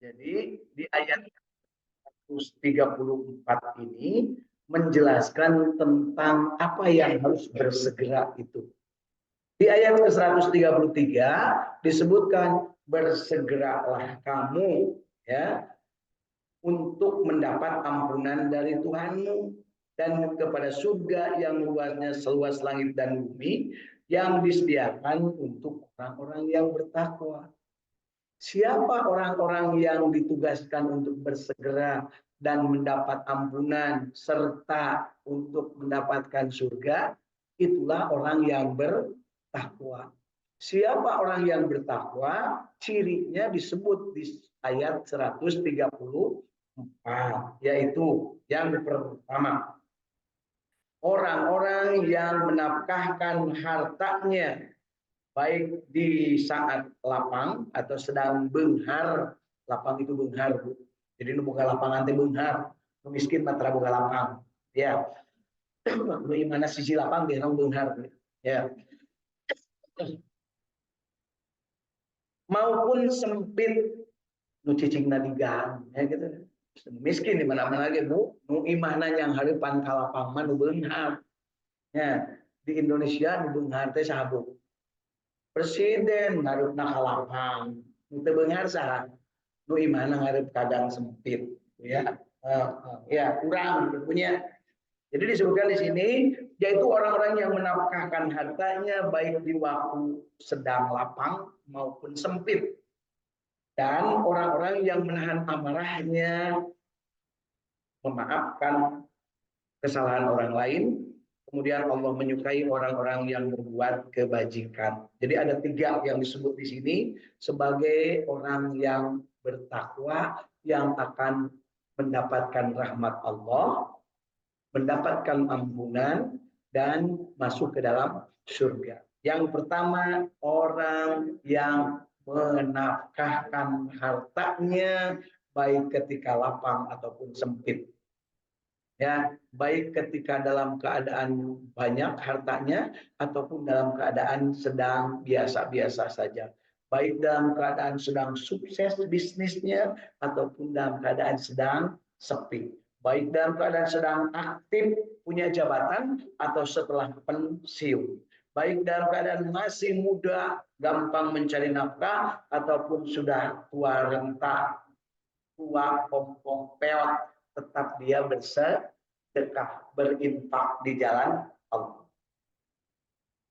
Jadi di ayat 134 ini menjelaskan tentang apa yang harus bersegera itu. Di ayat ke-133 disebutkan bersegeralah kamu ya untuk mendapat ampunan dari Tuhanmu dan kepada surga yang luasnya seluas langit dan bumi yang disediakan untuk orang-orang yang bertakwa. Siapa orang-orang yang ditugaskan untuk bersegera dan mendapat ampunan serta untuk mendapatkan surga? Itulah orang yang bertakwa. Siapa orang yang bertakwa? Cirinya disebut di ayat 134, yaitu yang pertama, orang-orang yang menafkahkan hartanya baik di saat lapang atau sedang benghar. Lapang itu benghar, Bu. Jadi nu boga lapangan teh benghar, nu miskin mah tara boga lapang. Ya. Nu imana sisi lapang ge benghar. Ya. Maupun sempit nu cicingna digang, ya gitu. Miskin di mana-mana ge, Bu. Nu imahna yang hareupan ka lapang mah nu benghar. Ya, di Indonesia nu benghar teh saha, Bu? Presiden ngarep nakalapang itu bengar saha nu imana ngarep kadang sempit ya ya kurang punya. Jadi disebutkan di sini yaitu orang-orang yang menafkahkan hartanya baik di waktu sedang lapang maupun sempit, dan orang-orang yang menahan amarahnya, memaafkan kesalahan orang lain. Kemudian Allah menyukai orang-orang yang berbuat kebajikan. Jadi ada 3 yang disebut di sini sebagai orang yang bertakwa yang akan mendapatkan rahmat Allah, mendapatkan ampunan, dan masuk ke dalam surga. Yang pertama, orang yang menafkahkan hartanya baik ketika lapang ataupun sempit. Ya, baik ketika dalam keadaan banyak hartanya ataupun dalam keadaan sedang biasa-biasa saja, baik dalam keadaan sedang sukses bisnisnya ataupun dalam keadaan sedang sepi, baik dalam keadaan sedang aktif punya jabatan atau setelah pensiun, baik dalam keadaan masih muda gampang mencari nafkah ataupun sudah tua renta, tua pompong peot, tetap dia bersedekah, berinfak di jalan Allah.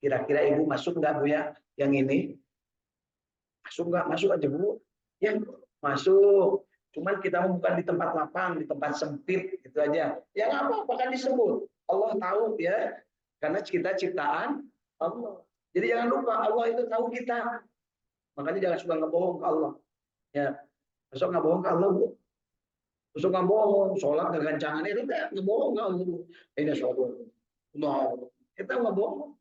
Kira-kira Ibu masuk nggak, Bu, ya yang ini? Masuk nggak? Masuk aja, Bu. Ya, masuk. Cuman kita bukan di tempat lapang, di tempat sempit gitu aja. Ya nggak apa-apa kan disebut. Allah tahu ya, karena kita ciptaan Allah. Jadi jangan lupa Allah itu tahu kita. Makanya jangan suka ngebohong ke Allah. Ya, besok nggak bohong ke Allah, Bu. Terus nggak bohong, sholat kegancangan itu nggak bohong nggak gitu. Ini sholat, mau kita nggak bohong.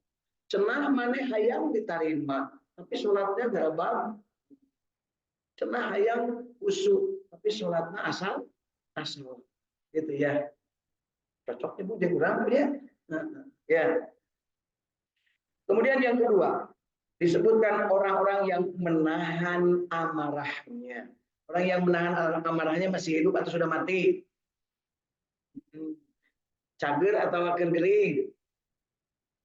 Cenah mana hayang diterima, tapi sholatnya nggak bagus. Cenah hayang usuk, tapi sholatnya asal, gitu ya. Cocoknya Bu jadi orang ya. Ya. Kemudian yang kedua disebutkan orang-orang yang menahan amarahnya. Orang yang menahan amarahnya masih hidup atau sudah mati? Cager atau akan gering?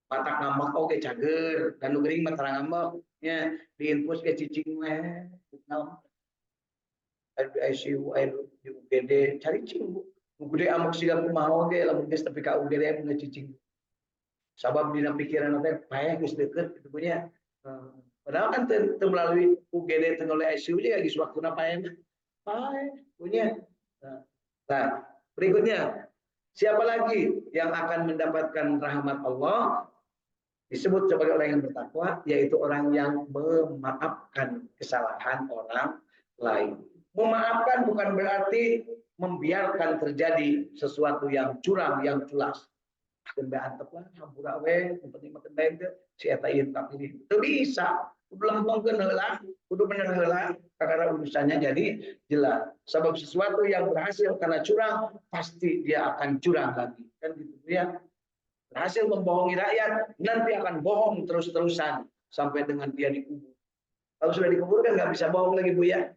Patak ngambek oke cager, dan gering mata ngambek nya diinfus ke cicing weh. ICU air di UGD cari cing, Bu. UGD amak siga kumaha oge lamun geus tepi ka UGD punya cicing. Sabab dina pikiran teh paeh geus deukeut kitu punya. Padahal kan teu melalui UGD teu oleh ICU nya geus waktuna paeh. Paeh punya. Nah, berikutnya siapa lagi yang akan mendapatkan rahmat Allah? Disebut sebagai orang yang bertakwa, yaitu orang yang memaafkan kesalahan orang lain. Memaafkan bukan berarti membiarkan terjadi sesuatu yang curang, yang culas. Akan beantep lah, hampura we, yang penting makan baik deh, si eta tak ini. Itu bisa, udah lempengkeun heula, udah bener heula, karena urusannya jadi jelas. Sebab sesuatu yang berhasil karena curang, pasti dia akan curang lagi. Kan gitu ya. Berhasil membohongi rakyat, nanti akan bohong terus-terusan sampai dengan dia dikubur. Kalau sudah dikubur kan nggak bisa bohong lagi, Bu ya.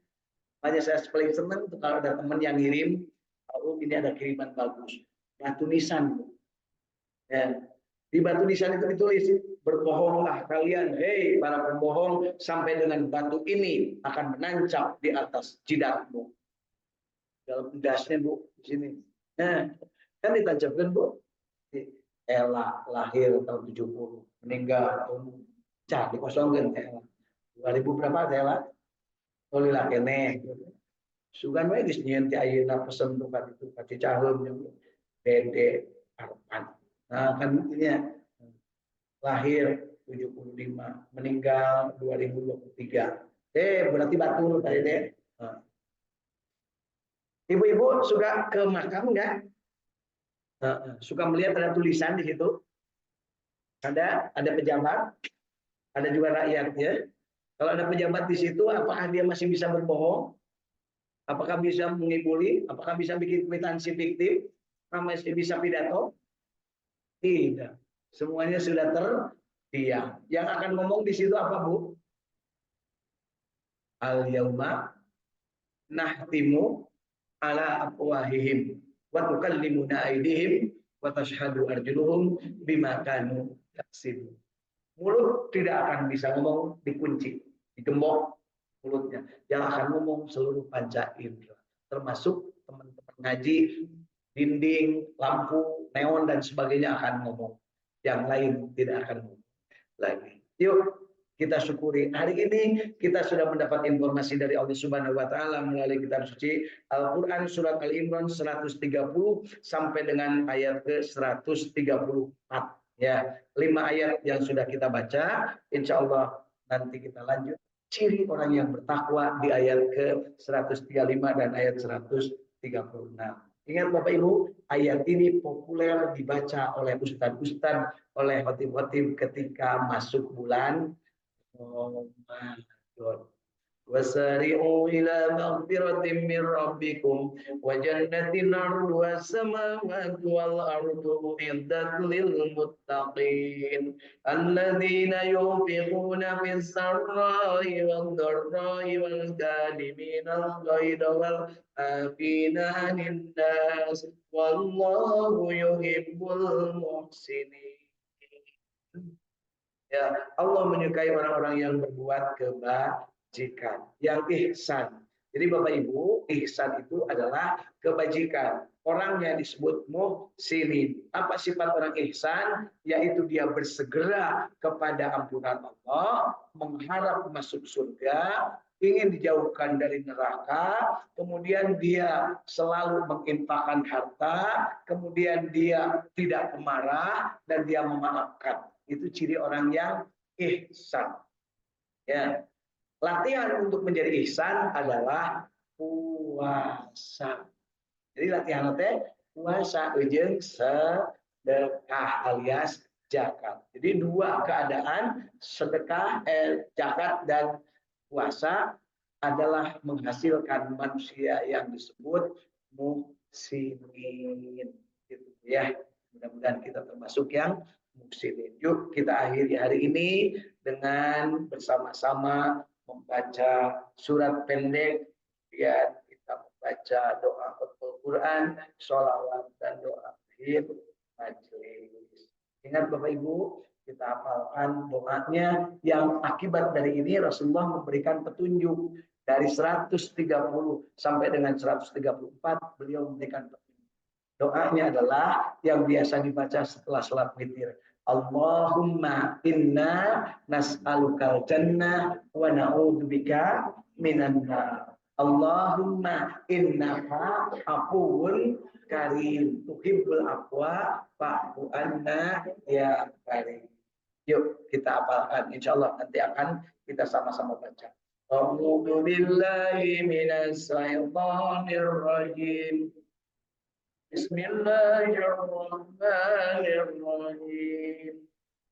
Makanya saya paling senang tuh kalau ada teman yang ngirim, oh ini ada kiriman bagus, batu nisan. Ya. Di batu nisan itu ditulis, berbohonglah kalian, hei para pembohong, sampai dengan batu ini akan menancap di atas jidatmu. Dalam dasnya Bu, di sini. Nah, kan ditancapkan Bu. Ella lahir tahun 70, meninggal tahun cah dikosongkan Ella. 2000 berapa Ella? Olilah kene. Sugan we geus nyieun ti ayeuna pesen tuh ka itu ka Cicaheum jeung Dede Arpan. Nah, kan intinya lahir 75, meninggal 2023. Berarti batur tadi deh. Nah. Ibu-ibu suka ke makam enggak? Suka melihat ada tulisan di situ? Ada pejabat, ada juga rakyat ya. Kalau ada pejabat di situ, apakah dia masih bisa berbohong? Apakah bisa mengibuli? Apakah bisa bikin kwitansi fiktif? Masih bisa pidato? Tidak. Semuanya sudah terdiam. Yang akan ngomong di situ apa, Bu? Al-yauma nahtimu ala afwahihim wa tukallimuna aydihim wa tashhadu arjuluhum bima kanu yaksibun. Mulut tidak akan bisa ngomong, dikunci, digembok mulutnya. Yang akan ngomong seluruh panca indera, termasuk teman-teman ngaji, dinding, lampu, neon dan sebagainya akan ngomong. Yang lain tidak akan ngomong lagi. Yuk kita syukuri. Hari ini kita sudah mendapat informasi dari Allah Subhanahu wa taala melalui kitab suci Al-Qur'an surat Al-Imran 130 sampai dengan ayat ke-134. Ya, 5 ayat yang sudah kita baca. Insya Allah nanti kita lanjut ciri orang yang bertakwa di ayat ke-135 dan ayat 136. Ingat Bapak Ibu, ayat ini populer dibaca oleh ustadz-ustadz, oleh khotib-khotib ketika masuk bulan Ramadan. Wasari'u ila maghfiratin min rabbikum wa jannatin 'arduha as-samawati wal ardu iddat lil muttaqin alladzina yunfiquna fis sarra'i wad dharra'i wal kadhimina al-ghayza wal 'afina 'anil nas wallahu yuhibbul muhsinin. Ya, Allah menyukai orang-orang yang berbuat kebajikan, yang ihsan. Jadi Bapak Ibu, ihsan itu adalah kebajikan. Orang yang disebut muhsinin. Apa sifat orang ihsan? Yaitu dia bersegera kepada ampunan Allah, mengharap masuk surga, ingin dijauhkan dari neraka, kemudian dia selalu menginfakkan harta, kemudian dia tidak pemarah, dan dia memaafkan. Itu ciri orang yang ihsan. Ya. Latihan untuk menjadi ihsan adalah puasa. Jadi latihan puasa jeung sedekah alias zakat. Jadi dua keadaan sedekah, zakat dan puasa adalah menghasilkan manusia yang disebut muhsinin. Gitu ya. Mudah-mudahan kita termasuk yang muhsinin. Yuk kita akhiri hari ini dengan bersama-sama membaca surat pendek, kemudian kita membaca doa Al-Quran, sholawat dan doa akhir majelis. Ingat Bapak Ibu, kita hafalkan doanya yang akibat dari ini Rasulullah memberikan petunjuk dari 130 sampai dengan 134 beliau memberikan petunjuk. Doanya adalah yang biasa dibaca setelah salat witir. Allahumma inna nas'alukal jannah wa na'udzubika minan nar. Allahumma innaka afuwun karim tuhibbul afwa fa'fu anna ya karim. Yuk kita hafalkan, insyaallah nanti akan kita sama-sama baca. A'udzu billahi minas syaitonir rajim. Bismillahirrahmanirrahim.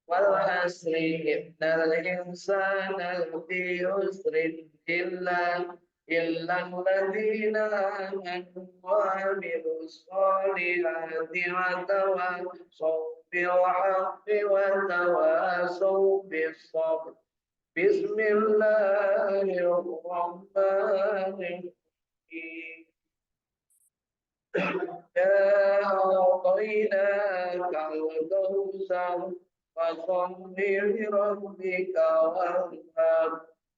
Wal asri innal insana lafi khusrin illa alladziina aamanu wa 'amilus sholihati wa tawassaw bil haqqi wa tawassaw bis sabr. Bismillahirrahmanirrahim. أعطيناك الكوثر فصل لربك وانحر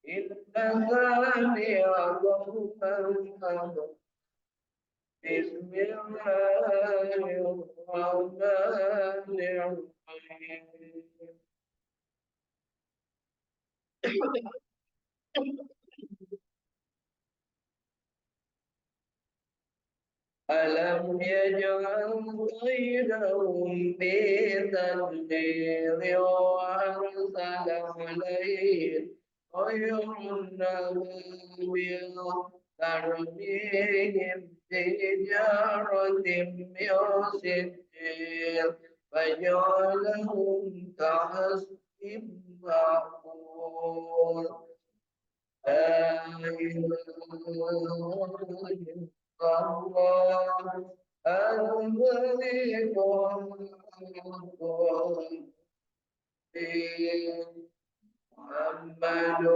إن ثانية ظهر الأمر بسم الله الرحمن الرحيم ألم يجعل كيدهم في تدبير وأرسل عليهم طيرا أبابيل ترميهم بحجارة من سجيل فجعلهم كعصف مأكول لا إله إلا الله الملك القدير محمد